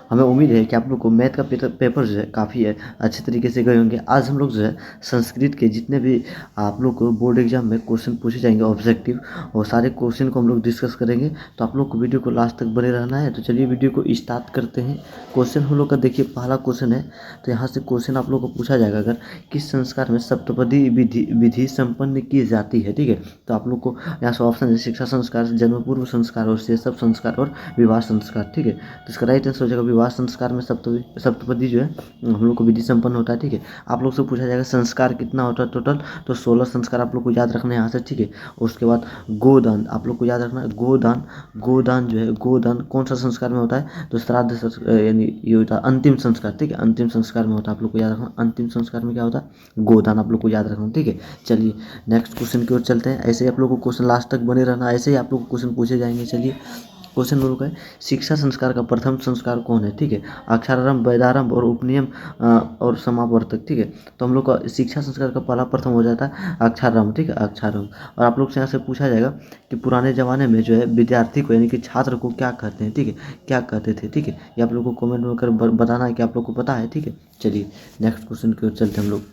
हमें उम्मीद है कि आप लोग को मैथ का पेपर जो है काफ़ी अच्छे तरीके से गए होंगे। आज हम लोग जो है संस्कृत के जितने भी आप लोग को बोर्ड एग्जाम में क्वेश्चन पूछे जाएंगे ऑब्जेक्टिव, और सारे क्वेश्चन को हम लोग डिस्कस करेंगे। तो आप लोग को वीडियो को लास्ट तक बने रहना है। तो चलिए वीडियो को स्टार्ट करते हैं। क्वेश्चन हम लोग का देखिए, पहला क्वेश्चन है। तो यहाँ से क्वेश्चन आप लोग को पूछा जाएगा, अगर किस संस्कार में सप्तपदी विधि विधि संपन्न की जाती है। ठीक है, तो आप लोग को यहाँ से ऑप्शन है शिक्षा संस्कार, जन्म पूर्व संस्कार और शैशव संस्कार और विवाह संस्कार। ठीक है, तो इसका राइट आंसर हो जाएगा विवाह संस्कार में सप्तपदी जो है हम लोग को विधि संपन्न होता है। ठीक है, आप लोग से पूछा जाएगा संस्कार कितना होता है टोटल, तो 16 संस्कार आप लोग को याद रखना है यहाँ से। ठीक है, उसके बाद गोदान आप लोग को याद रखना है। गोदान गोदान जो है, गोदान कौन सा संस्कार में होता है, तो श्राद्ध यानी ये होता है अंतिम संस्कार। ठीक है, अंतिम संस्कार में होता है, आप लोग को याद रखना। अंतिम संस्कार में क्या होता है, गोदान आप लोग को याद रखना। ठीक है, चलिए नेक्स्ट क्वेश्चन की ओर चलते हैं। ऐसे ही आप लोग को क्वेश्चन लास्ट तक बने रहना, ऐसे ही आप लोग को क्वेश्चन पूछे जाएंगे। चलिए क्वेश्चन नंबर का है, शिक्षा संस्कार का प्रथम संस्कार कौन है। ठीक है, अक्षरारंभ, वेदारंभ और उपनियम और समावर्तक। ठीक है, तो हम लोग का शिक्षा संस्कार का पहला प्रथम हो जाता है अक्षरारंभ। ठीक है, अक्षरारंभ। और आप लोग से यहाँ से पूछा जाएगा कि पुराने ज़माने में जो है विद्यार्थी को यानी कि छात्र को क्या कहते हैं। ठीक है, क्या कहते थे। ठीक है, ये आप लोग को कमेंट में कर बताना है कि आप लोग को पता है। ठीक है, चलिए नेक्स्ट क्वेश्चन की ओर चलते हैं हम लोग।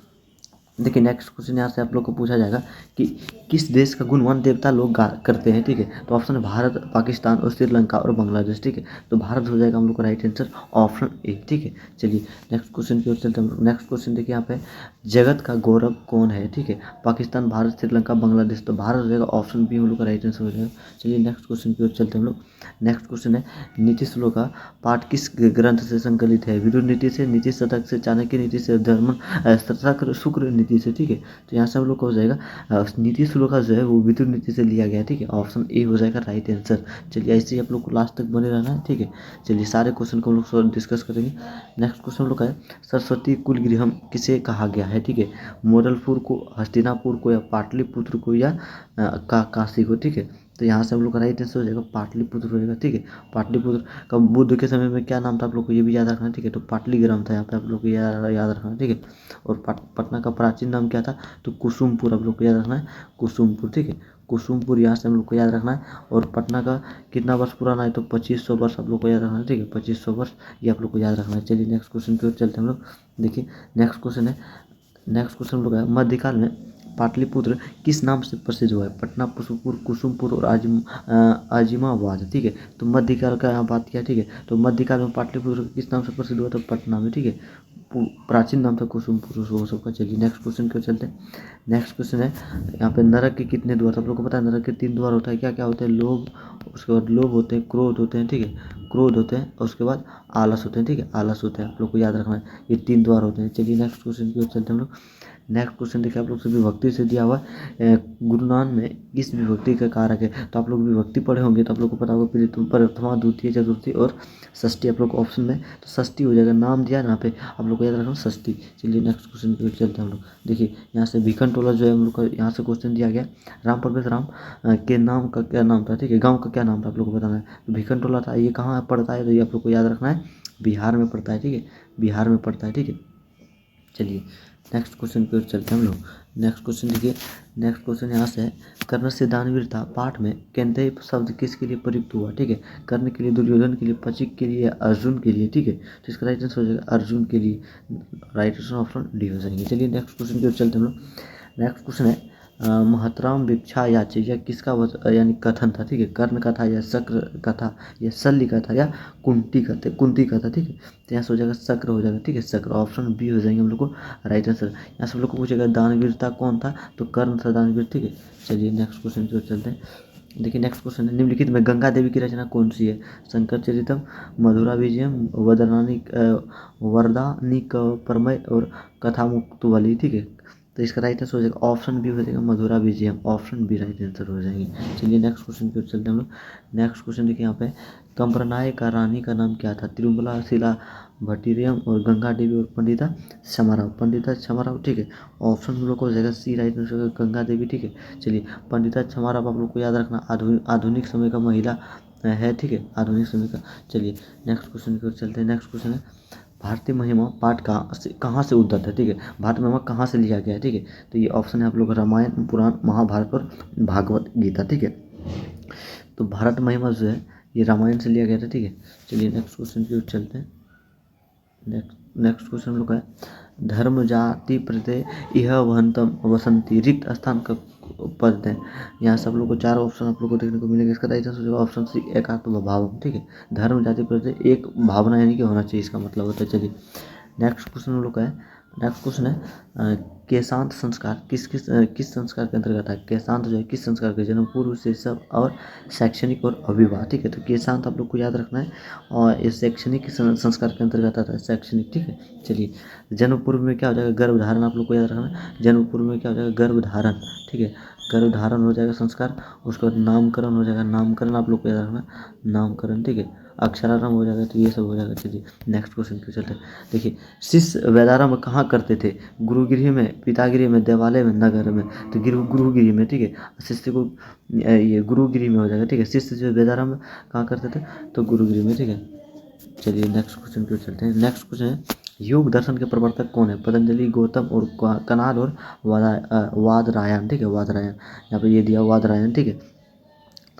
देखिए नेक्स्ट क्वेश्चन यहाँ से आप लोग को पूछा जाएगा कि किस देश का गुणवान देवता लोग करते हैं। ठीक है, तो ऑप्शन है भारत, पाकिस्तान और श्रीलंका और बांग्लादेश। ठीक है, तो भारत हो जाएगा हम लोग का राइट आंसर, ऑप्शन ए। ठीक है, चलिए नेक्स्ट क्वेश्चन की ओर चलते हैं। नेक्स्ट क्वेश्चन देखिए यहाँ पे, जगत का गौरव कौन है। ठीक है, पाकिस्तान, भारत, श्रीलंका, बांग्लादेश, तो भारत हो जाएगा, ऑप्शन बी हम लोग का राइट आंसर हो जाएगा। चलिए नेक्स्ट क्वेश्चन की ओर चलते हैं हम लोग। नेक्स्ट क्वेश्चन है, नीति श्लोका पाठ किस ग्रंथ से संकलित है। विदुर नीति से, नीति शतक से, चाणक्य नीति से, धर्म शुक्र नीति से। ठीक है, तो यहाँ से हम लोग को हो जाएगा नीति श्लोका जो है वो विदुर नीति से लिया गया है। ठीक है, ऑप्शन ए हो जाएगा राइट आंसर। चलिए ऐसे ही आप लोग को लास्ट तक बने रहना है। ठीक है, चलिए सारे क्वेश्चन को हम लोग डिस्कस करेंगे। नेक्स्ट क्वेश्चन हम लोग का है, सरस्वती कुल गृहम किसे कहा गया है। ठीक है, मोडलपुर को, हस्तिनापुर को, या पाटलिपुत्र को, या काशी को। ठीक है, तो यहाँ से हम लोग का राइट आंसर हो जाएगा पाटलिपुत्र हो जाएगा। ठीक है, पाटलिपुत्र का बुद्ध के समय में क्या नाम था, आप लोग को ये भी याद रखना है। ठीक है, तो पाटलीग्राम था यहाँ पे, आप लोग को याद रखना है। ठीक है, और पटना का प्राचीन नाम क्या था, तो कुसुमपुर आप लोग को याद रखना है, कुसुमपुर। ठीक है, कुसुमपुर यहाँ से हम लोग को याद रखना है। और पटना का कितना वर्ष पुराना है, तो 2500 वर्ष आप लोग को याद रखना है। ठीक है, 2500 वर्ष ये आप लोग को याद रखना है। चलिए नेक्स्ट क्वेश्चन की ओर चलते हैं हम लोग। देखिए नेक्स्ट क्वेश्चन है, नेक्स्ट क्वेश्चन हम लोग है, मध्यकाल में पाटलिपुत्र किस नाम से प्रसिद्ध हुआ है। पटना, पुष्पपुर, कुसुमपुर और आजिमाबाद। ठीक है, तो मध्यकाल का यहाँ बात किया। ठीक है, तो मध्यकाल में पाटलिपुत्र किस नाम से प्रसिद्ध हुआ था, पटना में। ठीक है, प्राचीन नाम था कुसुमपुर वो सबका। चलिए नेक्स्ट क्वेश्चन की ओर चलते हैं। नेक्स्ट क्वेश्चन है, यहाँ पे नरक के कितने द्वार, आप लोग को पता है नरक के 3 द्वार होता है। क्या क्या होते हैं, लोभ, उसके बाद लोभ होते हैं, क्रोध होते हैं। ठीक है, क्रोध होते हैं, और उसके बाद आलस होते हैं। ठीक है, आलस होते हैं, आप लोग को याद रखना है, ये 3 द्वार होते हैं। चलिए नेक्स्ट क्वेश्चन की ओर चलते हैं हम लोग। नेक्स्ट क्वेश्चन देखिए, आप लोग से विभक्ति से दिया हुआ है, गुरुनान में किस विभक्ति का कारक है। तो आप लोग विभक्ति पढ़े होंगे तो आप लोग को पता होगा, प्रथमा, द्वितीय, चतुर्थी और षष्ठी आप लोग को ऑप्शन में, तो षष्ठी हो जाएगा, नाम दिया यहाँ पे, आप लोग को याद रखना षष्ठी। चलिए नेक्स्ट क्वेश्चन की ओर चलते हैं हम लोग। देखिए यहाँ से भीखन टोला जो है हम लोग का, यहाँ से क्वेश्चन दिया गया, राम प्रवेश राम के नाम का क्या नाम था। ठीक है, गाँव का क्या नाम था आप लोग को बताना है। तो भीखन टोला था, ये कहाँ पड़ता है, तो ये आप लोग को याद रखना है, बिहार में पड़ता है। ठीक है, बिहार में पड़ता है। ठीक है, चलिए नेक्स्ट क्वेश्चन की ओर चलते हैं हम लोग। नेक्स्ट क्वेश्चन देखिए, नेक्स्ट क्वेश्चन यहाँ से है, कर्ण से दानवीर था पाठ में केंद्रीय शब्द किसके लिए प्रयुक्त हुआ। ठीक है, कर्ण के लिए, दुर्योधन के लिए, पचिक के लिए, अर्जुन के लिए। ठीक है, तो इसका राइट आंसर हो जाएगा अर्जुन के लिए, राइट आंसर ऑप्शन डी हो जाएंगे। चलिए नेक्स्ट क्वेश्चन की ओर चलते हैं हम लोग। नेक्स्ट क्वेश्चन है, महतराम भिक्षा याचे, यह किसका यानी कथन था। ठीक है, कर्ण का था, या शक्र का था, या शल्य का था, या कुंती का था। ठीक है, तो यहाँ से हो जाएगा शक्र हो जाएगा। ठीक है, शक्र, ऑप्शन बी हो जाएंगे हम लोग को राइट आंसर। यहाँ से हम लोग को पूछेगा दानवीरता कौन था, तो कर्ण था दानवीर। ठीक है, चलिए नेक्स्ट क्वेश्चन की ओर चलते हैं। देखिए नेक्स्ट क्वेश्चन है, निम्नलिखित में गंगा देवी की रचना कौन सी है। शंकर चरितम, मधुरा विजयम, वरदानिक परमय और कथा मुक्तवली। ठीक है, तो इसका राइट आंसर हो जाएगा ऑप्शन बी हो जाएगा Madhura Vijayam, option B right answer हो जाएंगे। चलिए नेक्स्ट क्वेश्चन की ओर चलते हैं हम लोग। नेक्स्ट क्वेश्चन देखिए यहाँ पे, कंपरनाय का रानी का नाम क्या था। तिरुमला, शिला भट्टिरियम और गंगा देवी और पंडिता क्षमाराव। ठीक है, ऑप्शन हम लोग को हो जाएगा सी राइट आंसर, गंगा देवी। ठीक है, चलिए पंडिता क्षमाराव आप लोग को याद रखना, आधुनिक समय का महिला है। ठीक है, आधुनिक समय का। चलिए नेक्स्ट क्वेश्चन की ओर चलते हैं। नेक्स्ट क्वेश्चन है, भारतीय महिमा पाठ कहाँ से उद्धत है। ठीक है, भारतीय महिमा कहाँ से लिया गया है। ठीक है, तो ये ऑप्शन है आप लोग का रामायण, पुराण, महाभारत और भागवत गीता। ठीक है, तो भारत महिमा जो है ये रामायण से लिया गया था। ठीक है, चलिए नेक्स्ट क्वेश्चन की ओर चलते हैं। नेक्स्ट क्वेश्चन हम लोग का है, धर्म जाति प्रत्यय यह वहंतम वसंती, रिक्त स्थान का पद है। यहाँ से आप लोग को 4 ऑप्शन आप लोग को देखने को मिलेंगे। इसका राइट आंसर होगा ऑप्शन सी, एकात्म भावम। ठीक है, धर्म जाति प्रत्यय एक भावना यानी कि होना चाहिए, इसका मतलब होता है। चलिए नेक्स्ट क्वेश्चन हम लोग का है, नेक्स्ट क्वेश्चन है केशांत संस्कार किस संस्कार के अंतर्गत है। केशांत जो है किस संस्कार के, जन्म पूर्व शिक्षा और शैक्षणिक और अविवाह। ठीक है, तो केशांत आप लोग को याद रखना है और ये शैक्षणिक संस्कार के अंतर्गत आता है, शैक्षणिक। ठीक है, चलिए जन्म पूर्व में क्या हो जाएगा, गर्भधारण आप लोग को याद रखना है। जन्म पूर्व में क्या हो जाएगा, गर्भधारण। ठीक है, गर्भधारण हो जाएगा संस्कार। उसके बाद नामकरण हो जाएगा, नामकरण आप लोग को याद रखना, नामकरण। ठीक है, अक्षरारंभ हो जाएगा, तो ये सब हो जाएगा। चलिए नेक्स्ट क्वेश्चन पे चलते हैं। देखिए शिष्य वेदारंभ कहाँ करते थे, गुरुगृह में, पितागृह में, देवालय में, नगर में। तो गुरुगृह में। ठीक है, शिष्य को ये गुरुगृह में हो जाएगा। ठीक है, शिष्य जो वेदारंभ कहाँ करते थे, तो गुरुगृह में। ठीक है, चलिए नेक्स्ट क्वेश्चन पे चलते हैं। नेक्स्ट क्वेश्चन है योग दर्शन के प्रवर्तक कौन है, पतंजलि, गौतम और कनाद और वादरायण। ठीक है, वादरायण, यहाँ पे ये दिया वादरायण। ठीक है,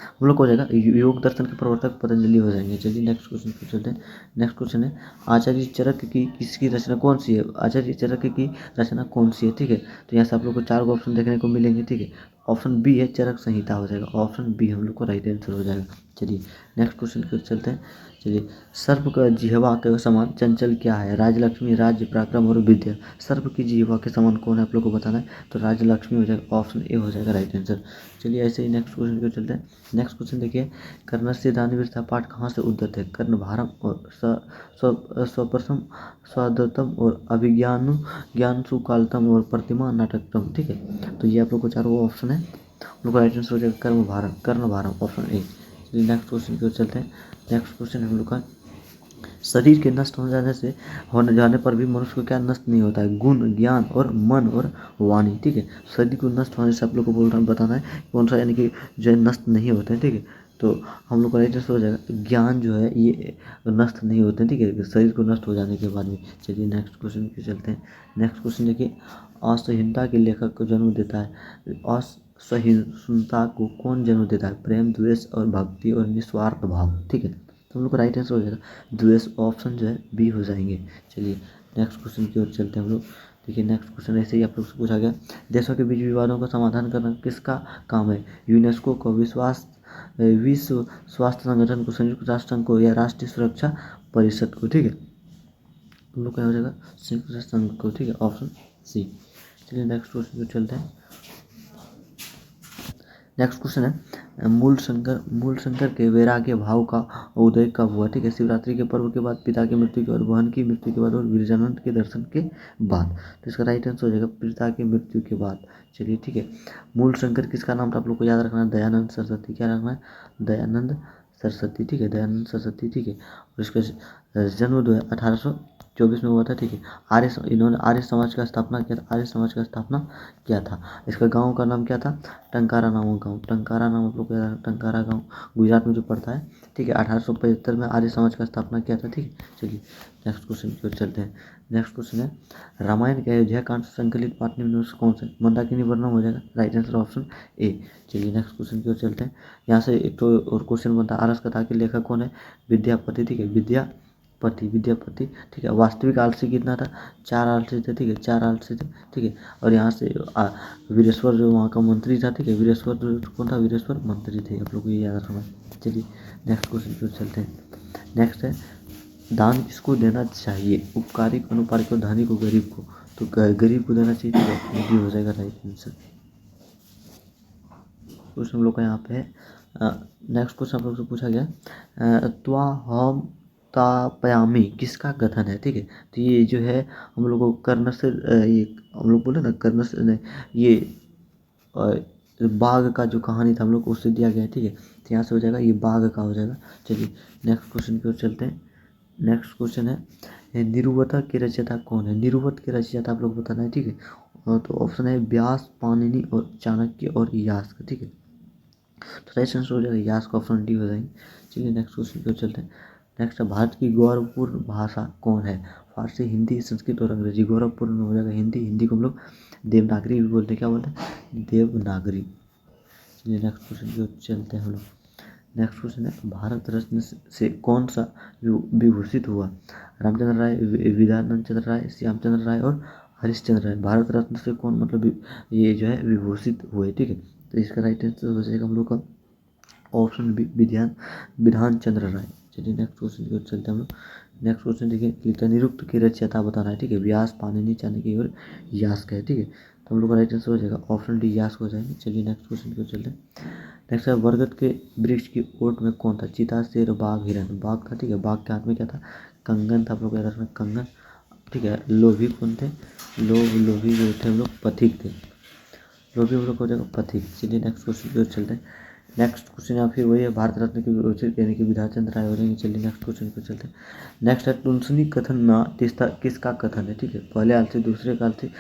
हम लोग को हो जाएगा योग दर्शन के प्रवर्तक पतंजलि हो जाएंगे। चलिए नेक्स्ट क्वेश्चन पे चलते हैं। नेक्स्ट क्वेश्चन है आचार्य चरक की किसकी रचना कौन सी है, आचार्य चरक की रचना कौन सी है। ठीक है, तो यहाँ से आप लोग को 4 ऑप्शन देखने को मिलेंगे। ठीक है, ऑप्शन बी है, चरक संहिता हो जाएगा, ऑप्शन बी हम लोग को राइट आंसर हो जाएगा। चलिए नेक्स्ट क्वेश्चन पे चलते हैं। चलिए सर्प का जिह्वा के समान चंचल क्या है, राजलक्ष्मी, राज्य, पराक्रम और विद्या। सर्प की जिह्वा के समान कौन है आप लोग को बताना है, तो राजलक्ष्मी हो जाएगा, ऑप्शन ए हो जाएगा राइट आंसर। चलिए ऐसे ही नेक्स्ट क्वेश्चन पे चलते हैं। नेक्स्ट क्वेश्चन देखिए, कर्णस्य दानवीरता पाठ कहाँ से उद्धृत है, कर्णभारम और स्वप्रथम, स्वादतम और अभिज्ञान ज्ञान सुकालतम और प्रतिमा नाटकतम। ठीक है, तो ये आप लोग को 4 ऑप्शन है, हम लोग का राइट आंसर हो जाएगा कर्णभारम, ऑप्शन ए। चलिए नेक्स्ट क्वेश्चन की ओर चलते हैं। नेक्स्ट क्वेश्चन हम लोग का, शरीर के नष्ट होने जाने पर भी मनुष्य को क्या नष्ट नहीं होता है, गुण, ज्ञान और मन और वाणी। ठीक है, शरीर को नष्ट होने से आप लोग को बोल रहा हूँ, बताना है कौन सा, यानी कि जो है नष्ट नहीं होते हैं। ठीक है, तो हम लोग का राइट आंसर हो जाएगा ज्ञान जो है ये नष्ट नहीं होते हैं। ठीक है, शरीर को नष्ट हो जाने के बाद में। चलिए नेक्स्ट क्वेश्चन पे चलते हैं। नेक्स्ट क्वेश्चन देखिए, असहिष्णुता के लेखक को जन्म देता है, असहिष्णुता को कौन जन्म देता है, प्रेम, द्वेष और भक्ति और निस्वार्थ भाव। ठीक है, तो हम लोग का राइट आंसर हो जाएगा द्वेष, ऑप्शन जो है बी हो जाएंगे। चलिए नेक्स्ट क्वेश्चन की ओर चलते हैं हम लोग। देखिए नेक्स्ट क्वेश्चन ऐसे ही आप लोग से पूछा गया, देशों के बीच विवादों का समाधान करना किसका काम है, यूनेस्को को, विश्व स्वास्थ्य संगठन को, संयुक्त राष्ट्र संघ को, या राष्ट्रीय सुरक्षा परिषद को। ठीक है, हम लोग क्या हो जाएगा, संयुक्त राष्ट्र संघ को। ठीक है, ऑप्शन सी। चलिए नेक्स्ट क्वेश्चन पे चलते हैं। नेक्स्ट क्वेश्चन है मूल शंकर के वैराग्य भाव का उदय कब हुआ। ठीक है, शिवरात्रि के पर्व के बाद, पिता की मृत्यु के बाद, बहन की मृत्यु के बाद और वीरजानंद के दर्शन के बाद। तो इसका राइट आंसर हो जाएगा पिता की मृत्यु के बाद। चलिए ठीक है, मूल शंकर किसका नाम था आप लोग को याद रखना है, दयानंद सरस्वती। क्या रखना है, दयानंद सरस्वती। ठीक है, दयानंद सरस्वती। ठीक है, और इसका जन्म जो है 1824 में हुआ था। ठीक है, इन्होंने आर्य समाज का स्थापना किया था, आर्य समाज का स्थापना किया था। इसका गांव का नाम क्या था, टंकारा नाम गांव, टंकारा नाम आप लोग को याद, टंकारा गांव गुजरात में जो पड़ता है। ठीक है, 1875 में आर्य समाज का स्थापना किया था। ठीक है, चलिए नेक्स्ट क्वेश्चन की ओर चलते हैं। नेक्स्ट क्वेश्चन है रामायण के अयोध्या कांड संकलित पाठ निम्न में से कौन सा, मंदाकिनी वर्णम हो जाएगा, राइट आंसर ऑप्शन ए। चलिए नेक्स्ट क्वेश्चन की ओर चलते हैं। यहाँ से एक तो और क्वेश्चन बनता है, आरस कथा के लेखक कौन है, विद्यापति। ठीक है, विद्यापति। ठीक है, वास्तविक आलसी कितना था, 4 आलसी थे। ठीक है, 4 आलसी थे। ठीक है, और यहाँ से वीरेश्वर जो वहाँ का मंत्री था। ठीक है, वीरेश्वर जो कौन था, वीरेश्वर मंत्री थे, आप लोग को ये याद रखना। चलिए नेक्स्ट क्वेश्चन पे चलते हैं। नेक्स्ट है दान किसको देना चाहिए, उपकारिक, अनुपारिक और धनी को, गरीब को। तो गरीब को देना चाहिए, तो ये हो जाएगा राइट आंसर। क्वेश्चन हम लोग का यहाँ पे है। नेक्स्ट क्वेश्चन आप लोग से पूछा गया त्वा हम तापयामी किसका कथन है। ठीक है, तो ये जो है हम लोग को कर्ण से ये हम लोग बोले ना, कर्ण से ये बाघ का जो कहानी था हम लोग को उससे दिया गया है। ठीक है, तो यहाँ से हो जाएगा ये बाघ का हो जाएगा। चलिए नेक्स्ट क्वेश्चन की ओर चलते हैं। नेक्स्ट क्वेश्चन है निरुवता के रचयिता कौन है, निरुवत के रचयिता आप लोग बताना है। ठीक है, तो ऑप्शन है व्यास, पाणिनि और चाणक्य और यास्क। ठीक है, तो राइट आंसर हो जाएगा यास्क, ऑप्शन डी हो जाएंगे। चलिए नेक्स्ट क्वेश्चन की ओर चलते हैं। नेक्स्ट भारत की गौरवपूर्ण भाषा कौन है, फारसी, हिंदी, संस्कृत और अंग्रेजी। गौरवपूर्ण हो जाएगा हिंदी को हम लोग देवनागरी भी बोलते हैं, क्या बोलते हैं, देवनागरी। चलिए नेक्स्ट क्वेश्चन की ओर चलते हैं हम लोग। नेक्स्ट क्वेश्चन है भारत रत्न से कौन सा विभूषित हुआ? रामचंद्र राय, विद्यानंद चंद्र राय, श्यामचंद्र राय और हरिश्चंद्र राय। भारत रत्न से कौन मतलब ये जो है विभूषित हुए, ठीक है। तो इसका राइट आंसर हो जाएगा हम लोग का ऑप्शन बी, विधान चंद्र राय। चलिए नेक्स्ट क्वेश्चन की ओर चलते हैं हम लोग। नेक्स्ट क्वेश्चन देखिए, लिखता है निरुक्त की रचयिता बताना है, ठीक है। व्यास, पाणिनि, चाणक्य और यास्क है, ठीक है। तो हम लोग का राइट आंसर हो जाएगा ऑप्शन डी, यास्क हो जाएगा। चलिए नेक्स्ट क्वेश्चन की ओर चलते हैं। नेक्स्ट है बरगद के वृक्ष की ओट में कौन था? चीता, शेर, बाघ, हिरन। बाघ था, ठीक है। बाघ के हाथ में क्या था? कंगन था, आप लोग याद रखना कंगन, ठीक है। लोभी कौन थे? लोभी जो थे हम लोग पथिक थे। लोभी हम लोग हो जाएगा पथिक। चलिए नेक्स्ट क्वेश्चन की ओर चलते हैं। नेक्स्ट क्वेश्चन या फिर वही है भारत रत्न की विभूषित यानी कि विधान चंद्र राय हो जाएंगे। चलिए नेक्स्ट क्वेश्चन पर चलते हैं। नेक्स्ट है टुनसुनी कथन ना किसका कथन है, ठीक है। पहले आलसी, दूसरे का आलसी,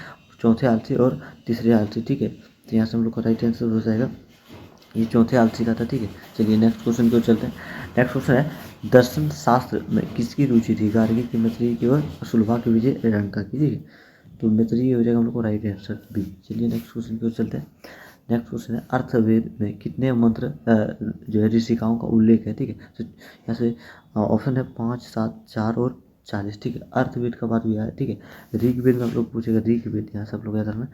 चौथे आलसी और तीसरे आलसी, ठीक है। तो यहाँ से हम लोग का राइट आंसर हो जाएगा ये चौथे आलसी का था, ठीक है। चलिए नेक्स्ट क्वेश्चन की ओर चलते हैं। नेक्स्ट क्वेश्चन है दर्शन शास्त्र में किसकी रुचि थी? गार्गी की, मैत्रेयी की और सुलभा की, विजय रंका की, ठीक है। तो मैत्रेयी हो जाएगा हम लोग को राइट आंसर बी। चलिए नेक्स्ट क्वेश्चन की ओर चलते हैं। नेक्स्ट क्वेश्चन है अर्थवेद में कितने मंत्र जो है ऋषिकाओं का उल्लेख है, ठीक है। तो यहाँ से ऑप्शन है 5, 7, 4 और 40, ठीक है। अर्थवेद का बात भी आया, ठीक है। ऋग्वेद में हम लोग पूछेगा ऋग्वेद, यहाँ से आप लोग याद रखना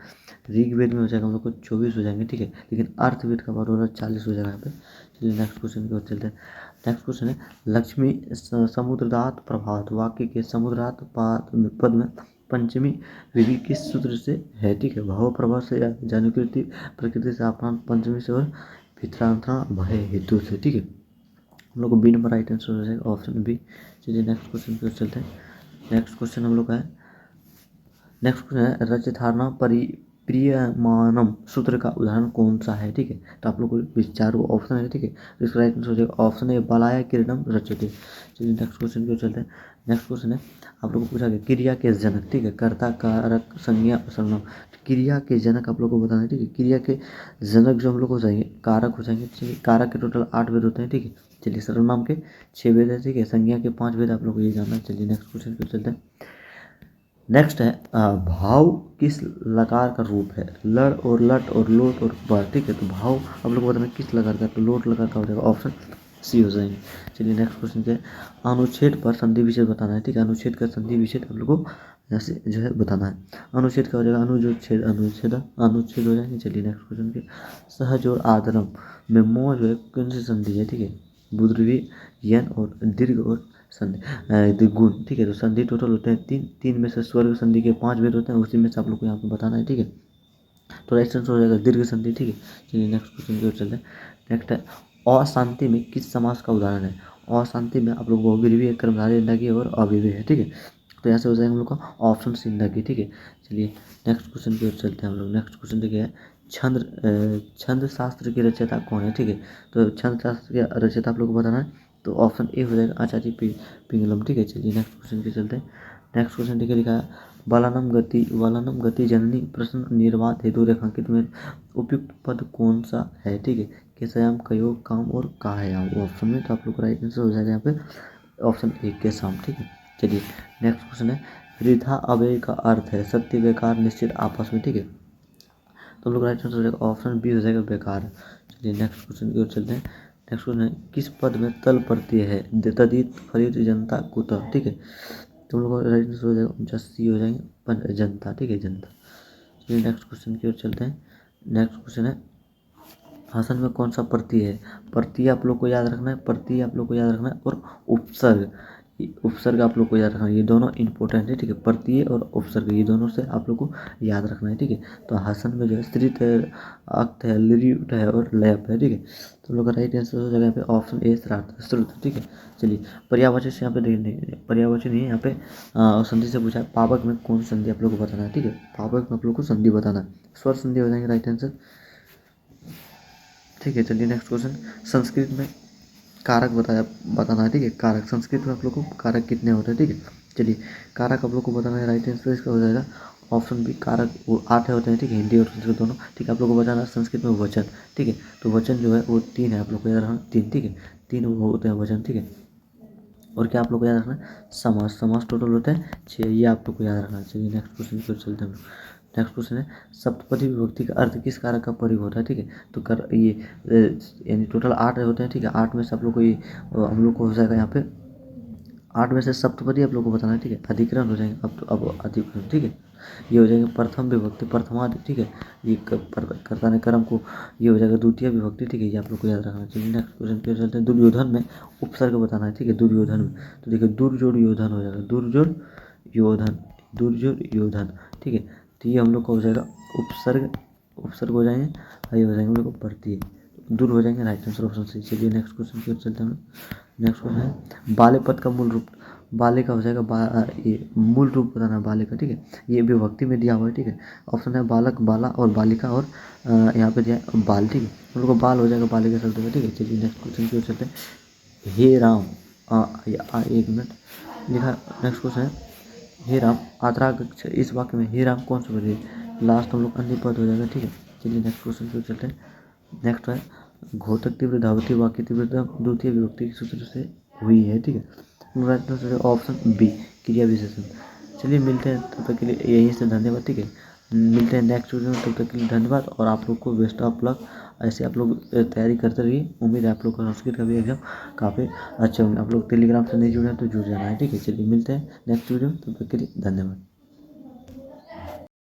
ऋग्वेद में हो जाएगा हम लोग को 24 हो जाएंगे, ठीक है। लेकिन अर्थवेद का बात हो रहा है 40 हो जाएगा यहाँ पे। चलिए नेक्स्ट क्वेश्चन की ओर चलते हैं। नेक्स्ट क्वेश्चन है लक्ष्मी समुद्रदात प्रभात वाक्य के समुद्रात पद में पंचमी विधि किस सूत्र से है, ठीक है। भाव प्रभाव से या जानुकृति प्रकृति से अपरांत पंचमी से और भित्रांतरा भय हेतु से, ठीक है। हम लोग को बी नंबर राइट आंसर हो जाएगा ऑप्शन बी। चलिए नेक्स्ट क्वेश्चन की ओर चलते हैं। नेक्स्ट क्वेश्चन हम लोग का है नेक्स्ट क्वेश्चन है रच धारणा प्रियमानम सूत्र का उदाहरण कौन सा है, ठीक है। तो आप लोग को चारों ऑप्शन है, ठीक है। तो इसका राइट आंसर हो जाएगा ऑप्शन है बलाया किरणम रचते। चलिए नेक्स्ट क्वेश्चन की ओर चलते हैं। नेक्स्ट क्वेश्चन है आप लोग को पूछा गया क्रिया के जनक, ठीक है। कर्ता, कारक, संज्ञा, सर्वनाम। क्रिया के जनक आप लोग को बताना है, ठीक है। क्रिया के जनक जो हम लोग हो जाएंगे कारक हो जाएंगे। चलिए कारक के टोटल 8 वेद होते हैं, ठीक है। चलिए सर्वनाम के 6 वेद है, ठीक है। संज्ञा के 5 वेद आप लोग को ये जानना है। चलिए नेक्स्ट क्वेश्चन की ओर चलते हैं। नेक्स्ट है भाव किस लकार का रूप है? लड़ और लट और लोट और बर, ठीक है। तो भाव आप लोग को बताना किस लकार का, तो लोट लकार का हो जाएगा ऑप्शन सी हो जाएंगे। चलिए नेक्स्ट क्वेश्चन है अनुच्छेद पर संधि विच्छेद बताना है, ठीक है। अनुच्छेद का संधि विच्छेद आप लोग को यहाँ से जो है बताना है। अनुच्छेद का हो जाएगा अनुच्छेद अनुच्छेद हो जाएंगे। चलिए नेक्स्ट क्वेश्चन के सहज और आदरम में मो जो है कौन सी संधि है, ठीक है। बुद्रवी, यन और दीर्घ और संधि गुण, ठीक है। तो संधि टोटल होते हैं तीन में से स्वर्ग संधि के 5 वेद होते हैं, उसी में से आप लोग को यहाँ पे बताना है, ठीक है। तो राइट आंसर हो जाएगा दीर्घ संधि, ठीक है। चलिए नेक्स्ट क्वेश्चन की ओर चलते हैं। नेक्स्ट है अशांति में किस समास का उदाहरण है? अशांति में आप लोग को गिरवी है, कर्मधारय, नगी और अव्यय है, ठीक है। तो यहाँ से हो जाएगा हम लोग का ऑप्शन सी नगी, ठीक है। चलिए नेक्स्ट क्वेश्चन की ओर चलते हैं हम लोग। नेक्स्ट क्वेश्चन देखिए छंद शास्त्र की रचयिता कौन है, ठीक है। तो छंद शास्त्र के रचयिता आप लोग को बताना है, तो ऑप्शन ए हो जाएगा आचार्य पिंगलम, ठीक है। चलिए नेक्स्ट क्वेश्चन पे चलते हैं। नेक्स्ट क्वेश्चन देखिए लिखा है वालानम गति जननी प्रश्न निर्वात हेतु रेखांकित में उपयुक्त पद कौन सा है, ठीक है। केशयाम, कयोग, काम और कायाम ऑप्शन में। तो आप लोग का राइट आंसर हो जाएगा यहाँ पे ऑप्शन ए केशाम, ठीक है। चलिए नेक्स्ट क्वेश्चन है रिधा अव्यय का अर्थ है सत्य, बेकार, निश्चित, आपस में, ठीक है। तो हम लोग राइट आंसर हो जाएगा ऑप्शन बी हो जाएगा बेकार। चलिए नेक्स्ट क्वेश्चन की ओर चलते हैं। नेक्स्ट क्वेश्चन है किस पद में तल प्रत्यय है? तदित, फलित, जनता, कुतः, ठीक है। तो हम लोग का राइट आंसर हो जाएगा 49 हो जाएंगे जनता, ठीक है, जनता। चलिए नेक्स्ट क्वेश्चन की ओर चलते हैं। नेक्स्ट क्वेश्चन है भाषण में कौन सा प्रत्यय है? प्रत्यय आप लोग को याद रखना है, प्रत्यय आप लोग को याद रखना है और उपसर्ग, उपसर्ग आप लोग को याद रखना है। ये दोनों इंपॉर्टेंट है, ठीक है। प्रत्यय और उपसर्ग ये दोनों से आप लोग को याद रखना है, ठीक है। तो हासन में जो है स्त्रीत है, अक्त है, लिरिट है और लयप है, ठीक है। तो हम लोग का राइट आंसर हो जाएगा यहाँ पे ऑप्शन ए श्रुत, ठीक है। चलिए पर्यायवाची से यहाँ पे देखिए पर्यायवाची नहीं है यहाँ पे संधि से पूछा है पावक में कौन संधि आप लोग को बताना है, ठीक है। पावक में आप लोग को संधि बताना है, स्वर संधि हो जाएंगे राइट आंसर, ठीक है। चलिए नेक्स्ट क्वेश्चन संस्कृत में कारक बताना है, ठीक है। कारक संस्कृत में आप लोग को कारक कितने होते हैं, ठीक है। चलिए कारक आप लोग को बताना है, राइट आंसर इसका हो जाएगा ऑप्शन बी कारक वो 8 होते हैं, ठीक है। हिंदी और संस्कृत दोनों, ठीक है। आप लोग को बताना है संस्कृत में वचन, ठीक है। तो वचन जो है वो 3 है, आप लोग को याद रखना 3, ठीक है। 3 वो होते हैं वचन, ठीक है। और क्या आप लोग को याद रखना है समास टोटल होते हैं 6, ये आप लोग को याद रखना चाहिए। नेक्स्ट क्वेश्चन की ओर चलते हैं। नेक्स्ट क्वेश्चन है सप्तपदी विभक्ति का अर्थ किस कारक का प्रयोग होता है, ठीक है। तो कर ये यानी टोटल 8 होते हैं, ठीक है। 8 में से आप लोग को ये हम लोग को हो जाएगा यहाँ पे 8 में से सप्तपदी आप लोग को बताना है, ठीक है। अधिकरण हो जाएंगे अब अधिकरण, ठीक है। ये हो जाएगा प्रथम विभक्ति प्रथमादि, ठीक है। ये कर्ता ने कर्म को, ये हो जाएगा द्वितीय विभक्ति, ठीक है। ये आप लोग को याद रखना चाहिए। नेक्स्ट क्वेश्चन पे चलते हैं। दुर्योधन में उपसर्ग बताना है, ठीक है। दुर्योधन में तो देखिए दुर्जोड़ योधन हो जाएगा, दुर्जोड़ योधन, दुर्जोड़ योधन, ठीक है। तो ये हम लोग का हो जाएगा उपसर्ग हो जाएंगे, ये हो जाएंगे हम लोग को प्रत्यय, दूर हो जाएंगे। Right answer option C. चलिए नेक्स्ट क्वेश्चन की ओर चलते हैं हम लोग। नेक्स्ट क्वेश्चन है बाले पद का मूल रूप, बाले का हो जाएगा ये मूल रूप बताना है बाले का, ठीक है। ये विभक्ति में दिया हुआ है, ठीक है। ऑप्शन है बालक, बाला और बालिका, और यहाँ पे दिया है बाल, ठीक है। हम लोग को बाल हो जाएगा बालिका शब्द में, ठीक है। चलिए नेक्स्ट क्वेश्चन की ओर चलते हैं। हे राम, एक मिनट लिखा। नेक्स्ट क्वेश्चन है हे राम आत्रागच्छ, इस वाक्य में हे राम कौन सा पद है, लास्ट हम लोग अन्य पद हो जाएगा, ठीक है। चलिए नेक्स्ट क्वेश्चन की ओर चलते हैं। नेक्स्ट है घोतक तीव्र धावती वाक्य तीव्रता द्वितीय विभक्ति के सूत्र से हुई है, ठीक है। ऑप्शन बी क्रिया विशेषण। चलिए मिलते हैं, तब तक के लिए यहीं से धन्यवाद, ठीक है। मिलते हैं नेक्स्ट वीडियो में, तब तक के लिए धन्यवाद और आप लोग को बेस्ट ऑफ लक। ऐसे आप लोग तैयारी करते रहिए। उम्मीद है आप लोग का संस्कृत का भी एग्जाम काफ़ी अच्छे होंगे। आप लोग टेलीग्राम से नहीं जुड़े हैं तो जुड़ जाना है, ठीक है। चलिए मिलते हैं नेक्स्ट वीडियो में, तब तक के लिए धन्यवाद।